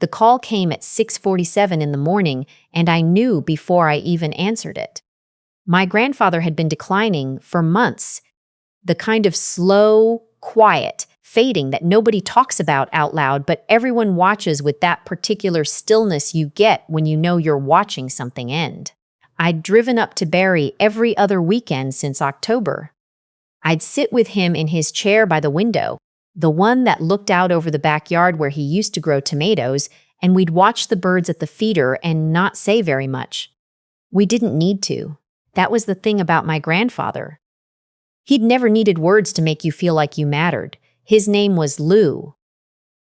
The call came at 6:47 in the morning, and I knew before I even answered it. My grandfather had been declining for months, the kind of slow, quiet fading that nobody talks about out loud, but everyone watches with that particular stillness you get when you know you're watching something end. I'd driven up to Barry every other weekend since October. I'd sit with him in his chair by the window, the one that looked out over the backyard where he used to grow tomatoes, and we'd watch the birds at the feeder and not say very much. We didn't need to. That was the thing about my grandfather. He'd never needed words to make you feel like you mattered. His name was Lou.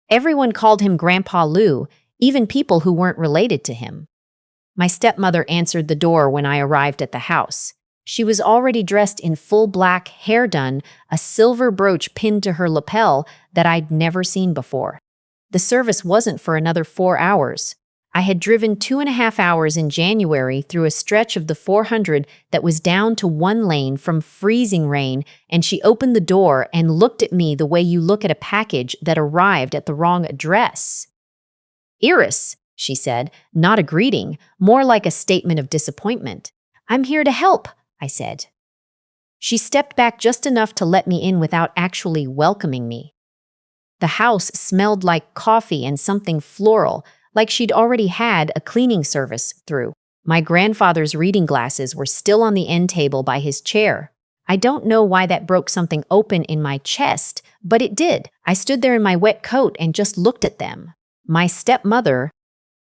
Everyone called him Grandpa Lou, even people who weren't related to him. My stepmother answered the door when I arrived at the house. She was already dressed in full black, hair done, a silver brooch pinned to her lapel that I'd never seen before. The service wasn't for another 4 hours. I had driven 2.5 hours in January through a stretch of the 400 that was down to one lane from freezing rain, and she opened the door and looked at me the way you look at a package that arrived at the wrong address. "Iris," she said, not a greeting, more like a statement of disappointment. "I'm here to help," I said. She stepped back just enough to let me in without actually welcoming me. The house smelled like coffee and something floral, like she'd already had a cleaning service through. My grandfather's reading glasses were still on the end table by his chair. I don't know why that broke something open in my chest, but it did. I stood there in my wet coat and just looked at them. My stepmother,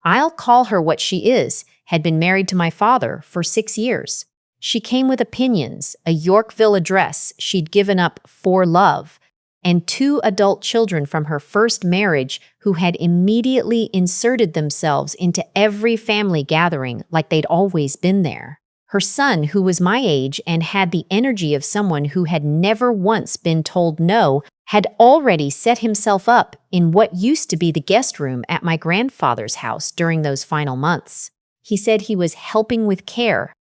I'll call her what she is, had been married to my father for 6 years. She came with opinions, a Yorkville address she'd given up for love, and 2 adult children from her first marriage who had immediately inserted themselves into every family gathering like they'd always been there. Her son, who was my age and had the energy of someone who had never once been told no, had already set himself up in what used to be the guest room at my grandfather's house during those final months. He said he was helping with care.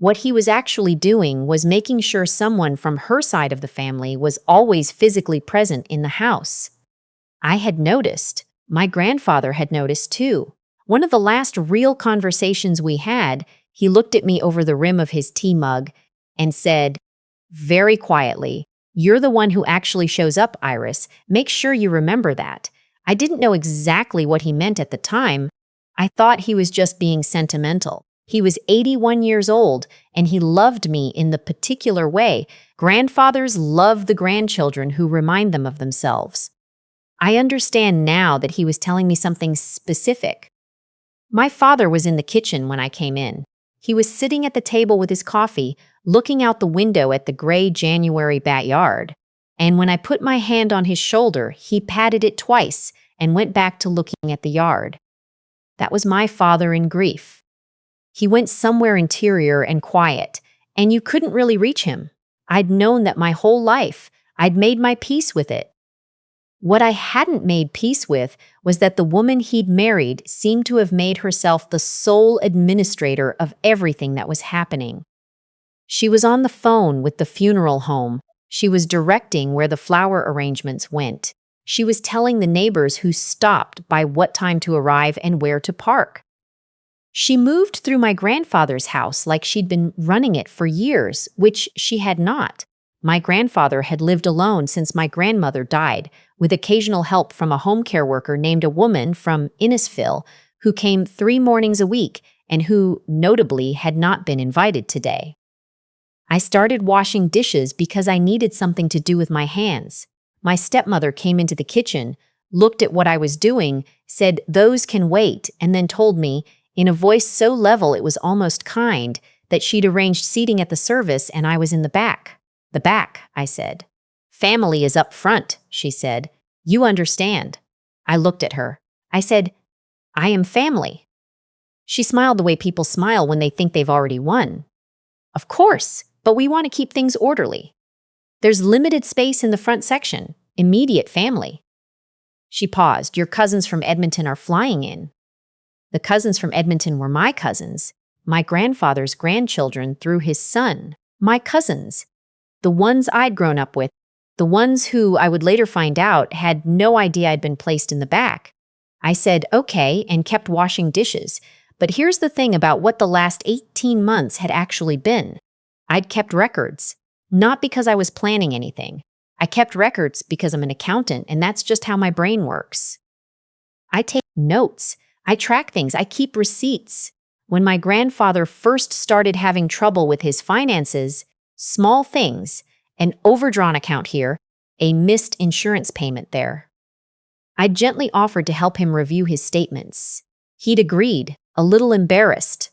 What he was actually doing was making sure someone from her side of the family was always physically present in the house. I had noticed. My grandfather had noticed too. One of the last real conversations we had, he looked at me over the rim of his tea mug and said, very quietly, "You're the one who actually shows up, Iris. Make sure you remember that." I didn't know exactly what he meant at the time. I thought he was just being sentimental. He was 81 years old, and he loved me in the particular way grandfathers love the grandchildren who remind them of themselves. I understand now that he was telling me something specific. My father was in the kitchen when I came in. He was sitting at the table with his coffee, looking out the window at the gray January backyard. And when I put my hand on his shoulder, he patted it twice and went back to looking at the yard. That was my father in grief. He went somewhere interior and quiet, and you couldn't really reach him. I'd known that my whole life. I'd made my peace with it. What I hadn't made peace with was that the woman he'd married seemed to have made herself the sole administrator of everything that was happening. She was on the phone with the funeral home. She was directing where the flower arrangements went. She was telling the neighbors who stopped by what time to arrive and where to park. She moved through my grandfather's house like she'd been running it for years, which she had not. My grandfather had lived alone since my grandmother died, with occasional help from a home care worker named a woman from Innisfil who came 3 mornings a week and who, notably, had not been invited today. I started washing dishes because I needed something to do with my hands. My stepmother came into the kitchen, looked at what I was doing, said, "Those can wait," and then told me, in a voice so level it was almost kind, that she'd arranged seating at the service and I was in the back. "The back," I said. "Family is up front," she said. "You understand." I looked at her. I said, "I am family." She smiled the way people smile when they think they've already won. "Of course, but we want to keep things orderly. There's limited space in the front section. Immediate family." She paused. "Your cousins from Edmonton are flying in." The cousins from Edmonton were my cousins, my grandfather's grandchildren through his son, my cousins, the ones I'd grown up with, the ones who, I would later find out, had no idea I'd been placed in the back. I said, okay, and kept washing dishes. But here's the thing about what the last 18 months had actually been. I'd kept records, not because I was planning anything. I kept records because I'm an accountant, and that's just how my brain works. I take notes. I track things. I keep receipts. When my grandfather first started having trouble with his finances, small things, an overdrawn account here, a missed insurance payment there, I gently offered to help him review his statements. He'd agreed, a little embarrassed.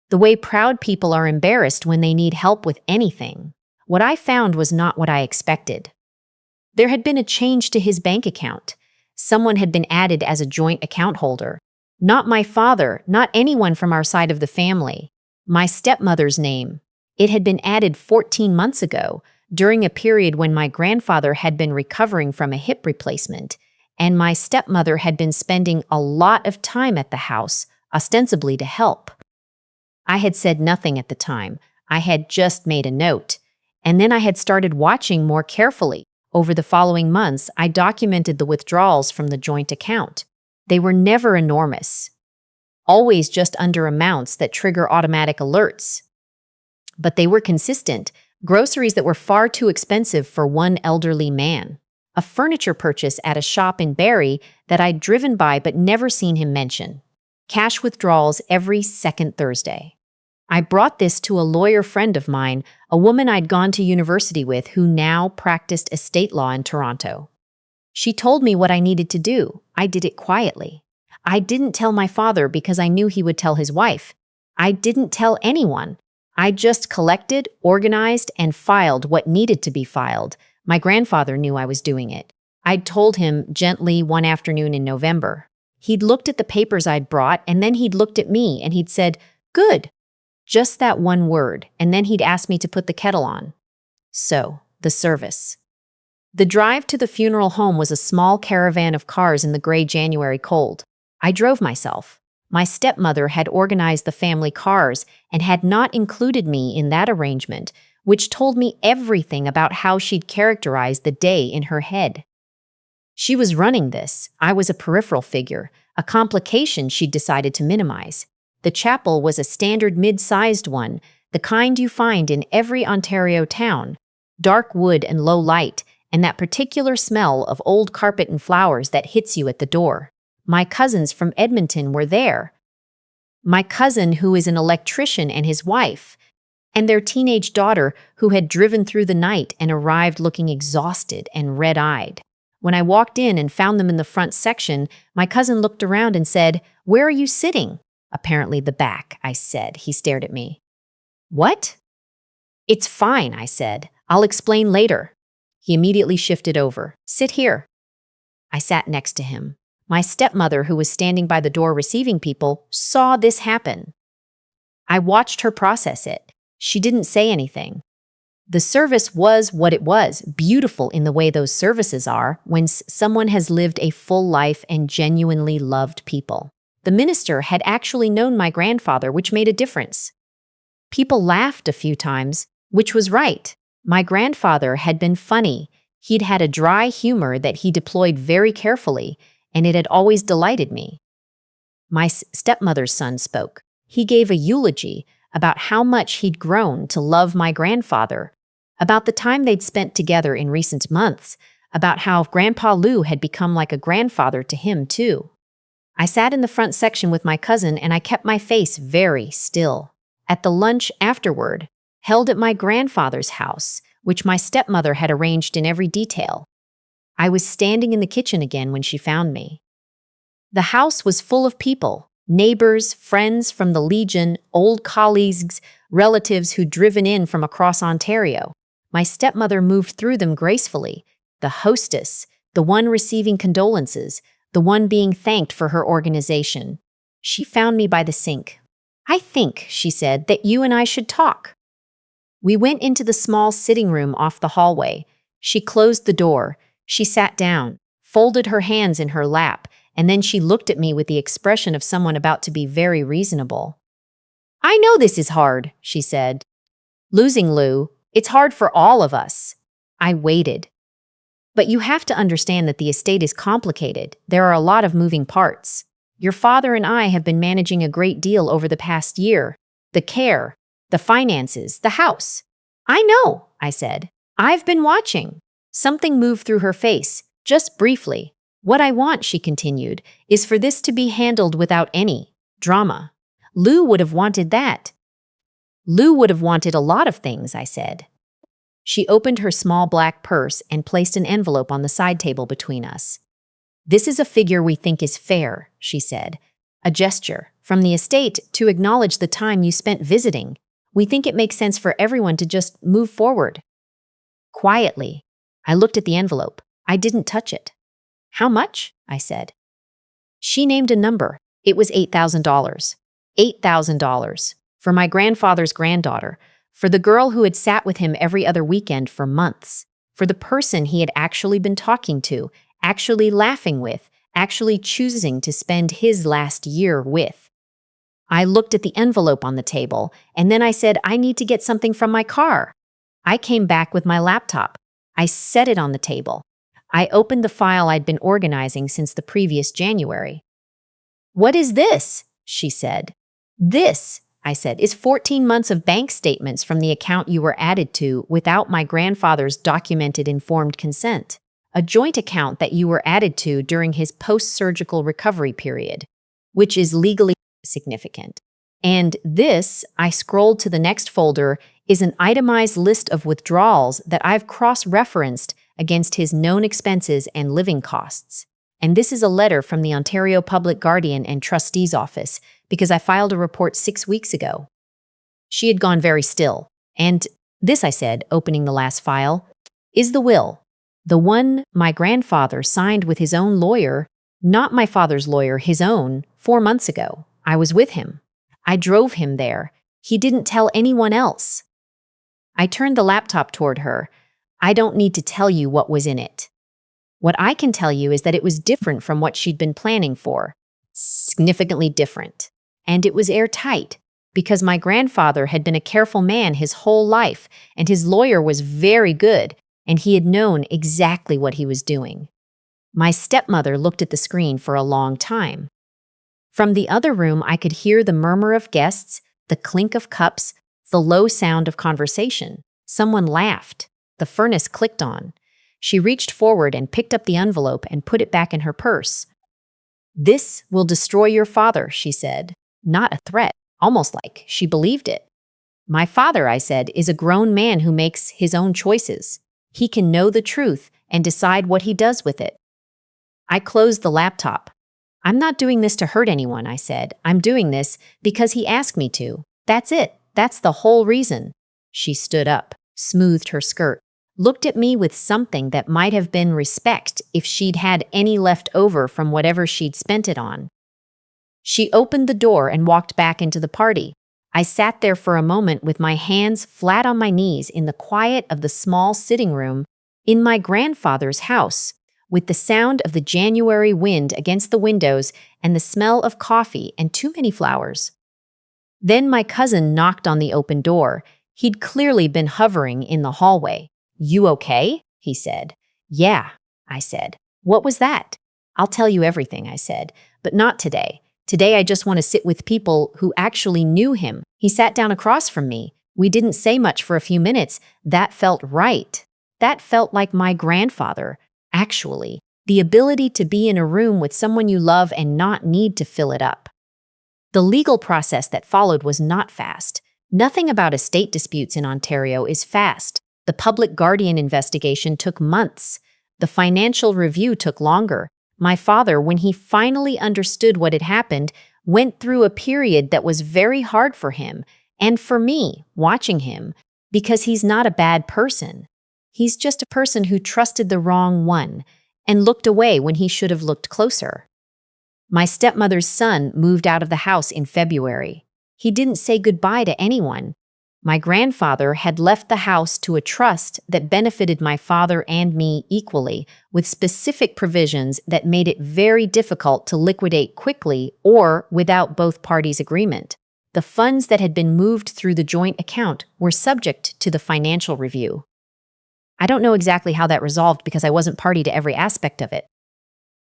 The way proud people are embarrassed when they need help with anything. What I found was not what I expected. There had been a change to his bank account. Someone had been added as a joint account holder. Not my father, not anyone from our side of the family. My stepmother's name. It had been added 14 months ago, during a period when my grandfather had been recovering from a hip replacement, and my stepmother had been spending a lot of time at the house, ostensibly to help. I had said nothing at the time. I had just made a note. And then I had started watching more carefully. Over the following months, I documented the withdrawals from the joint account. They were never enormous, always just under amounts that trigger automatic alerts. But they were consistent, groceries that were far too expensive for one elderly man, a furniture purchase at a shop in Barrie that I'd driven by but never seen him mention, cash withdrawals every second Thursday. I brought this to a lawyer friend of mine, a woman I'd gone to university with who now practiced estate law in Toronto. She told me what I needed to do. I did it quietly. I didn't tell my father because I knew he would tell his wife. I didn't tell anyone. I just collected, organized, and filed what needed to be filed. My grandfather knew I was doing it. I'd told him gently one afternoon in November. He'd looked at the papers I'd brought, and then he'd looked at me and he'd said, "Good." Just that one word, and then he'd asked me to put the kettle on. So, the service. The drive to the funeral home was a small caravan of cars in the gray January cold. I drove myself. My stepmother had organized the family cars and had not included me in that arrangement, which told me everything about how she'd characterized the day in her head. She was running this. I was a peripheral figure, a complication she'd decided to minimize. The chapel was a standard mid-sized one, the kind you find in every Ontario town. Dark wood and low light, and that particular smell of old carpet and flowers that hits you at the door. My cousins from Edmonton were there. My cousin, who is an electrician, and his wife, and their teenage daughter, who had driven through the night and arrived looking exhausted and red-eyed. When I walked in and found them in the front section, my cousin looked around and said, "Where are you sitting?" "Apparently the back," I said. He stared at me. "What?" "It's fine," I said. "I'll explain later." He immediately shifted over. "Sit here." I sat next to him. My stepmother, who was standing by the door receiving people, saw this happen. I watched her process it. She didn't say anything. The service was what it was, beautiful in the way those services are when someone has lived a full life and genuinely loved people. The minister had actually known my grandfather, which made a difference. People laughed a few times, which was right. My grandfather had been funny. He'd had a dry humor that he deployed very carefully, and it had always delighted me. My stepmother's son spoke. He gave a eulogy about how much he'd grown to love my grandfather, about the time they'd spent together in recent months, about how Grandpa Lou had become like a grandfather to him, too. I sat in the front section with my cousin, and I kept my face very still. At the lunch afterward, held at my grandfather's house, which my stepmother had arranged in every detail, I was standing in the kitchen again when she found me. The house was full of people, neighbors, friends from the Legion, old colleagues, relatives who'd driven in from across Ontario. My stepmother moved through them gracefully. The hostess, the one receiving condolences, the one being thanked for her organization. She found me by the sink. "I think," she said, "that you and I should talk." We went into the small sitting room off the hallway. She closed the door. She sat down, folded her hands in her lap, and then she looked at me with the expression of someone about to be very reasonable. "I know this is hard," she said. "Losing Lou, it's hard for all of us." I waited. But you have to understand that the estate is complicated. There are a lot of moving parts. Your father and I have been managing a great deal over the past year. The care, the finances, the house. I know, I said. I've been watching. Something moved through her face, just briefly. What I want, she continued, is for this to be handled without any drama. Lou would have wanted that. Lou would have wanted a lot of things, I said. She opened her small black purse and placed an envelope on the side table between us. This is a figure we think is fair, she said. A gesture from the estate to acknowledge the time you spent visiting. We think it makes sense for everyone to just move forward. Quietly, I looked at the envelope. I didn't touch it. How much? I said. She named a number. It was $8,000. $8,000. For my grandfather's granddaughter. For the girl who had sat with him every other weekend for months. For the person he had actually been talking to, actually laughing with, actually choosing to spend his last year with. I looked at the envelope on the table, and then I said, I need to get something from my car. I came back with my laptop. I set it on the table. I opened the file I'd been organizing since the previous January. What is this? She said. This, I said, is 14 months of bank statements from the account you were added to without my grandfather's documented informed consent. A joint account that you were added to during his post-surgical recovery period, which is legally significant. And this, I scrolled to the next folder, is an itemized list of withdrawals that I've cross-referenced against his known expenses and living costs. And this is a letter from the Ontario Public Guardian and Trustee's Office because I filed a report 6 weeks ago. She had gone very still. And this, I said, opening the last file, is the will. The one my grandfather signed with his own lawyer, not my father's lawyer, his own, 4 months ago. I was with him. I drove him there. He didn't tell anyone else. I turned the laptop toward her. I don't need to tell you what was in it. What I can tell you is that it was different from what she'd been planning for. Significantly different. And it was airtight, because my grandfather had been a careful man his whole life, and his lawyer was very good, and he had known exactly what he was doing. My stepmother looked at the screen for a long time. From the other room, I could hear the murmur of guests, the clink of cups, the low sound of conversation. Someone laughed. The furnace clicked on. She reached forward and picked up the envelope and put it back in her purse. This will destroy your father, she said. Not a threat, almost like she believed it. My father, I said, is a grown man who makes his own choices. He can know the truth and decide what he does with it. I closed the laptop. I'm not doing this to hurt anyone, I said. I'm doing this because he asked me to. That's it. That's the whole reason. She stood up, smoothed her skirt, looked at me with something that might have been respect if she'd had any left over from whatever she'd spent it on. She opened the door and walked back into the party. I sat there for a moment with my hands flat on my knees in the quiet of the small sitting room in my grandfather's house, with the sound of the January wind against the windows and the smell of coffee and too many flowers. Then my cousin knocked on the open door. He'd clearly been hovering in the hallway. You okay? He said. Yeah, I said. What was that? I'll tell you everything, I said, but not today. Today I just want to sit with people who actually knew him. He sat down across from me. We didn't say much for a few minutes. That felt right. That felt like my grandfather, actually. The ability to be in a room with someone you love and not need to fill it up. The legal process that followed was not fast. Nothing about estate disputes in Ontario is fast. The public guardian investigation took months. The financial review took longer. My father, when he finally understood what had happened, went through a period that was very hard for him, and for me, watching him, because he's not a bad person. He's just a person who trusted the wrong one and looked away when he should have looked closer. My stepmother's son moved out of the house in February. He didn't say goodbye to anyone. My grandfather had left the house to a trust that benefited my father and me equally, with specific provisions that made it very difficult to liquidate quickly or without both parties' agreement. The funds that had been moved through the joint account were subject to the financial review. I don't know exactly how that resolved because I wasn't party to every aspect of it.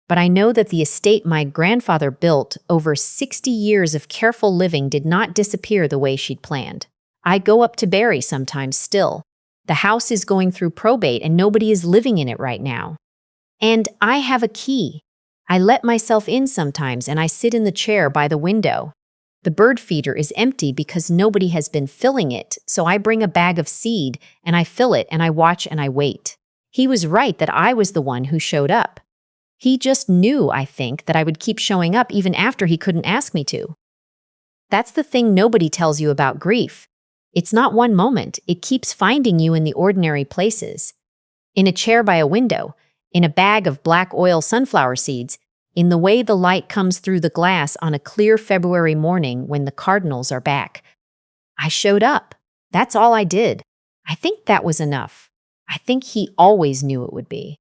But I know that the estate my grandfather built over 60 years of careful living did not disappear the way she'd planned. I go up to Barry sometimes still. The house is going through probate and nobody is living in it right now. And I have a key. I let myself in sometimes and I sit in the chair by the window. The bird feeder is empty because nobody has been filling it, so I bring a bag of seed and I fill it and I watch and I wait. He was right that I was the one who showed up. He just knew, I think, that I would keep showing up even after he couldn't ask me to. That's the thing nobody tells you about grief. It's not one moment, it keeps finding you in the ordinary places. In a chair by a window, in a bag of black oil sunflower seeds, in the way the light comes through the glass on a clear February morning when the cardinals are back. I showed up. That's all I did. I think that was enough. I think he always knew it would be.